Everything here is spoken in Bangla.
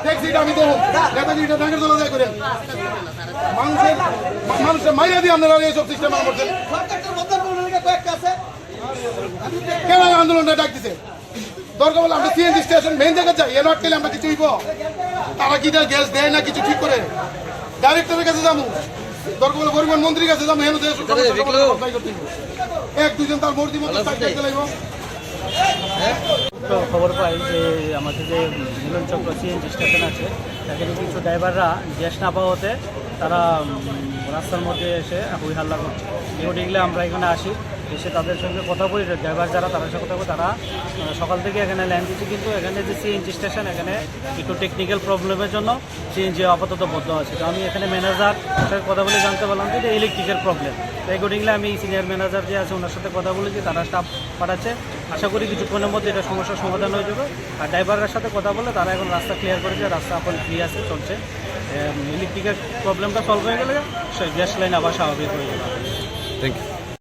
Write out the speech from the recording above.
ট্যাক্সিটা আমি দেবো নেতাজিটা ঢাকের দোলা দেয় করে মানুষের মাইরা দিয়ে আপনারা এইসব সিস্টেম করছেন কেন আন্দোলনটা ডাক দিছে দরকার বলে আমরা সিএনজি স্টেশন মেইন জায়গা যাই এ নট গেলে আমরা কিছু হইব তারা কি গ্যাস দেয় না কিছু ঠিক করে ডাইরেক্টরের কাছে যাবো দরকার বলে পরিবহন মন্ত্রীর কাছে যাবো হেন এক দুজন তার মর্জি মতো সাইকেল লাগবো। তো খবর পাই যে আমাদের যে মিলনচক্র সিএনজি স্টেশন আছে সেখানে কিছু ড্রাইভাররা গ্যাস না পাওয়াতে তারা রাস্তার মধ্যে এসে হই হাল্লা করছে। ইমিডিয়েটলি আমরা এখানে আসি, এসে তাদের সঙ্গে কথা বলি, ড্রাইভার যারা তাদের সাথে কথা বলে তারা সকাল থেকে এখানে ল্যান্ড দিচ্ছে, কিন্তু এখানে যে সিএনজি স্টেশন এখানে একটু টেকনিক্যাল প্রবলেমের জন্য সিএনজি আপাতত বন্ধ আছে। তো আমি এখানে ম্যানেজার সাথে কথা বলে জানতে পারলাম যে এটা ইলেকট্রিক্যাল প্রবলেম। তো অ্যাকর্ডিংলি আমি সিনিয়র ম্যানেজার যে আছে ওনার সাথে কথা বলেছি, তারা স্টাফ পাঠাচ্ছে। আশা করি কিছুক্ষণের মধ্যে এটা সমস্যার সমাধান হয়ে যাবে। আর ড্রাইভারের সাথে কথা বলে তারা এখন রাস্তা ক্লিয়ার করেছে, রাস্তা এখন ফ্রি আছে, চলছে। ইলেকট্রিক্যাল প্রবলেমটা সলভ হয়ে গেলে গ্যাস লাইন আবার স্বাভাবিক হয়ে যাবে। Thank you.